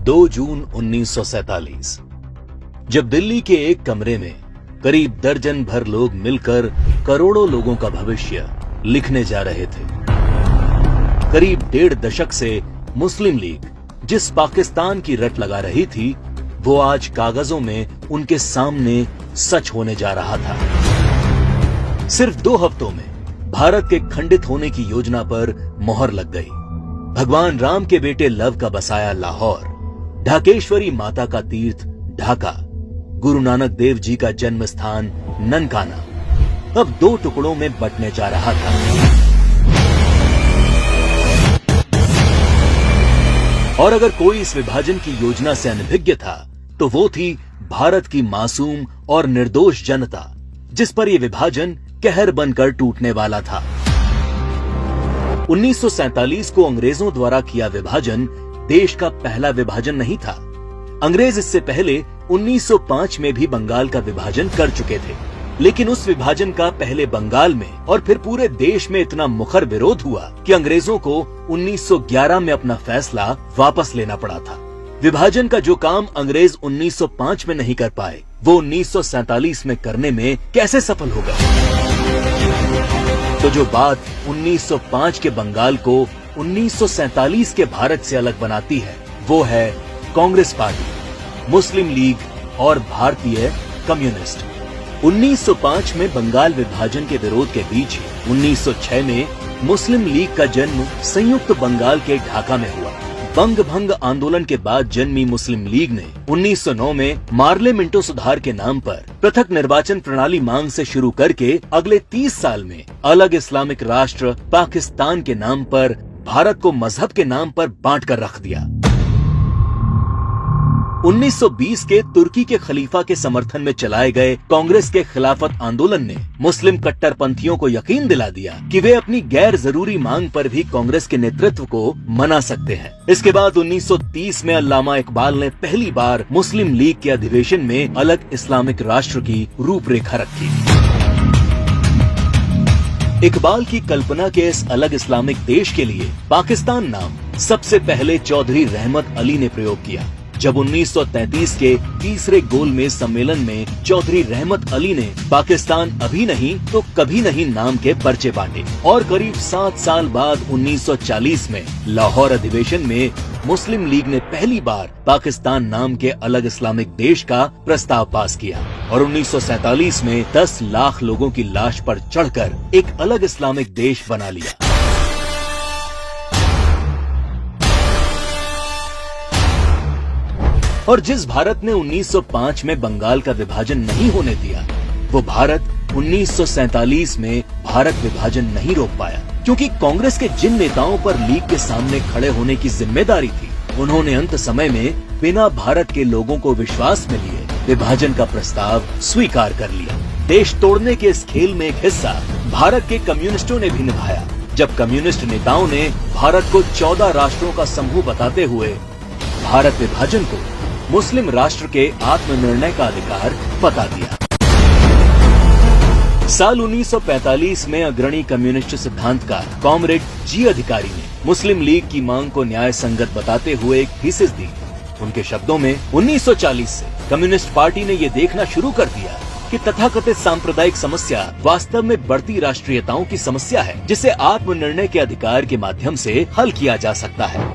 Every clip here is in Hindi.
2 जून 1947 जब दिल्ली के एक कमरे में करीब दर्जन भर लोग मिलकर करोड़ों लोगों का भविष्य लिखने जा रहे थे। करीब 1.5 दशक से मुस्लिम लीग जिस पाकिस्तान की रट लगा रही थी, वो आज कागजों में उनके सामने सच होने जा रहा था। सिर्फ 2 हफ्तों में भारत के खंडित होने की योजना पर मोहर लग गई। भगवान राम के बेटे लव का बसाया लाहौर, ढाकेश्वरी माता का तीर्थ ढाका, गुरु नानक देव जी का जन्म स्थान ननकाना अब 2 टुकड़ों में बंटने जा रहा था। और अगर कोई इस विभाजन की योजना से अनभिज्ञ था, तो वो थी भारत की मासूम और निर्दोष जनता, जिस पर यह विभाजन कहर बनकर टूटने वाला था। 1947 को अंग्रेजों द्वारा किया विभाजन देश का पहला विभाजन नहीं था। अंग्रेज इससे पहले 1905 में भी बंगाल का विभाजन कर चुके थे, लेकिन उस विभाजन का पहले बंगाल में और फिर पूरे देश में इतना मुखर विरोध हुआ कि अंग्रेजों को 1911 में अपना फैसला वापस लेना पड़ा था। विभाजन का जो काम अंग्रेज 1905 में नहीं कर पाए, वो 1947 में करने में कैसे सफल हो गए? तो जो बात 1905 के बंगाल को 1947 के भारत से अलग बनाती है, वो है कांग्रेस पार्टी, मुस्लिम लीग और भारतीय कम्युनिस्ट। 1905 में बंगाल विभाजन के विरोध के बीच ही 1906 में मुस्लिम लीग का जन्म संयुक्त बंगाल के ढाका में हुआ। बंग भंग आंदोलन के बाद जन्मी मुस्लिम लीग ने 1909 में मार्ले मिंटो सुधार के नाम पर पृथक निर्वाचन प्रणाली मांग से शुरू करके अगले 30 साल में अलग इस्लामिक राष्ट्र पाकिस्तान के नाम पर भारत को मजहब के नाम पर बांट कर रख दिया। 1920 के तुर्की के खलीफा के समर्थन में चलाए गए कांग्रेस के खिलाफत आंदोलन ने मुस्लिम कट्टरपंथियों को यकीन दिला दिया कि वे अपनी गैर जरूरी मांग पर भी कांग्रेस के नेतृत्व को मना सकते हैं। इसके बाद 1930 में अल्लामा इकबाल ने पहली बार मुस्लिम लीग के अधिवेशन में अलग इस्लामिक राष्ट्र की रूपरेखा रखी। इकबाल की कल्पना के इस अलग इस्लामिक देश के लिए पाकिस्तान नाम सबसे पहले चौधरी रहमत अली ने प्रयोग किया। जब 1933 के तीसरे गोलमेज सम्मेलन में चौधरी रहमत अली ने पाकिस्तान अभी नहीं तो कभी नहीं नाम के पर्चे बांटे और करीब 7 साल बाद 1940 में लाहौर अधिवेशन में मुस्लिम लीग ने पहली बार पाकिस्तान नाम के अलग इस्लामिक देश का प्रस्ताव पास किया और 1947 में 10 लाख लोगों की लाश पर चढ़कर एक अलग इस्लामिक देश बना लिया। और जिस भारत ने 1905 में बंगाल का विभाजन नहीं होने दिया, वो भारत 1947 में भारत विभाजन नहीं रोक पाया, क्योंकि कांग्रेस के जिन नेताओं पर लीग के सामने खड़े होने की जिम्मेदारी थी, उन्होंने अंत समय में बिना भारत के लोगों को विश्वास में लिए विभाजन का प्रस्ताव स्वीकार कर लिया। देश तोड़ने के इस खेल में एक हिस्सा भारत के कम्युनिस्टों ने भी निभाया, जब कम्युनिस्ट नेताओं ने भारत को 14 राष्ट्रों का समूह बताते हुए भारत विभाजन को मुस्लिम राष्ट्र के आत्मनिर्णय का अधिकार बता दिया। साल 1945 में अग्रणी कम्युनिस्ट सिद्धांतकार कॉमरेड जी अधिकारी ने मुस्लिम लीग की मांग को न्याय संगत बताते हुए एक थीसिस दी। उनके शब्दों में 1940 से कम्युनिस्ट पार्टी ने ये देखना शुरू कर दिया कि तथाकथित सांप्रदायिक समस्या वास्तव में बढ़ती राष्ट्रीयताओं की समस्या है, जिसे आत्मनिर्णय के अधिकार के माध्यम से हल किया जा सकता है।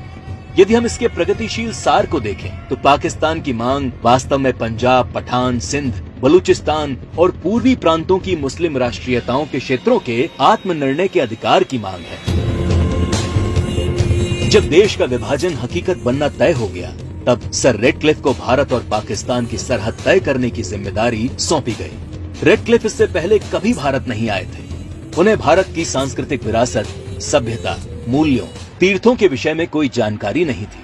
यदि हम इसके प्रगतिशील सार को देखें, तो पाकिस्तान की मांग वास्तव में पंजाब, पठान, सिंध, बलूचिस्तान और पूर्वी प्रांतों की मुस्लिम राष्ट्रीयताओं के क्षेत्रों के आत्मनिर्णय के अधिकार की मांग है। जब देश का विभाजन हकीकत बनना तय हो गया, तब सर रेडक्लिफ को भारत और पाकिस्तान की सरहद तय करने की जिम्मेदारी सौंपी गई। रेडक्लिफ इससे पहले कभी भारत नहीं आए थे। उन्हें भारत की सांस्कृतिक विरासत, सभ्यता, मूल्यों, तीर्थों के विषय में कोई जानकारी नहीं थी।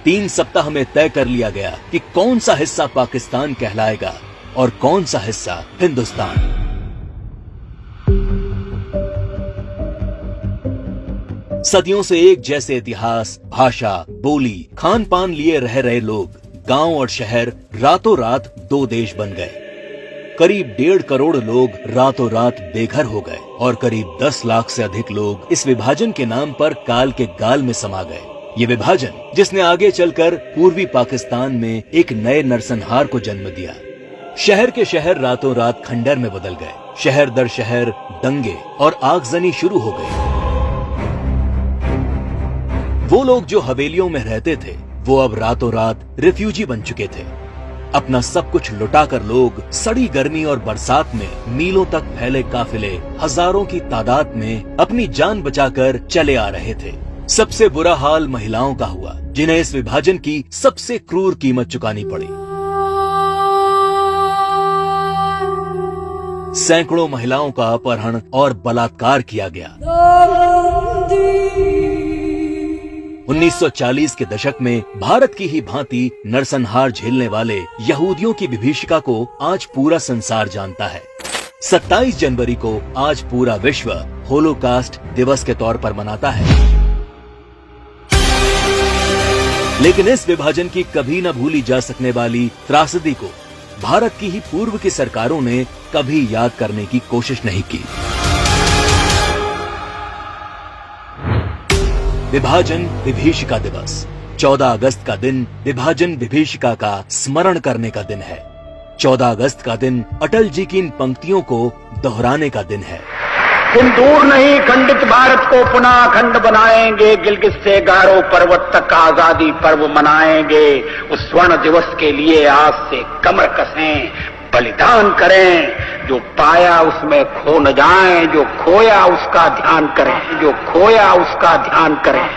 3 सप्ताह में तय कर लिया गया कि कौन सा हिस्सा पाकिस्तान कहलाएगा और कौन सा हिस्सा हिंदुस्तान। सदियों से एक जैसे इतिहास, भाषा, बोली, खान पान लिए रह रहे लोग, गांव और शहर रातों रात 2 देश बन गए। करीब 1.5 करोड़ लोग रातों रात बेघर हो गए और करीब 10 लाख से अधिक लोग इस विभाजन के नाम पर काल के गाल में समा गए। ये विभाजन जिसने आगे चलकर पूर्वी पाकिस्तान में एक नए नरसंहार को जन्म दिया। शहर के शहर रातों रात खंडर में बदल गए। शहर दर शहर दंगे और आगजनी शुरू हो गई। वो लोग जो हवेलियों में रहते थे वो अब रातों रात रिफ्यूजी बन चुके थे। अपना सब कुछ लुटाकर लोग सड़ी गर्मी और बरसात में मीलों तक फैले काफिले हजारों की तादाद में अपनी जान बचाकर चले आ रहे थे। सबसे बुरा हाल महिलाओं का हुआ, जिन्हें इस विभाजन की सबसे क्रूर कीमत चुकानी पड़ी। सैकड़ों महिलाओं का अपहरण और बलात्कार किया गया। 1940 के दशक में भारत की ही भांति नरसंहार झेलने वाले यहूदियों की विभीषिका को आज पूरा संसार जानता है। 27 जनवरी को आज पूरा विश्व होलोकास्ट दिवस के तौर पर मनाता है। लेकिन इस विभाजन की कभी न भूली जा सकने वाली त्रासदी को भारत की ही पूर्व की सरकारों ने कभी याद करने की कोशिश नहीं की। विभाजन विभीषिका दिवस 14 अगस्त का दिन विभाजन विभीषिका का स्मरण करने का दिन है। 14 अगस्त का दिन अटल जी की इन पंक्तियों को दोहराने का दिन है। दिन दूर नहीं, खंडित भारत को पुनः अखंड बनाएंगे। गिलगित से गारो पर्वत तक आजादी पर्व मनाएंगे। उस स्वर्ण दिवस के लिए आज से कमर कसें, बलिदान करें। जो पाया उसमें खो न जाएं, जो खोया उसका ध्यान करें, जो खोया उसका ध्यान करें।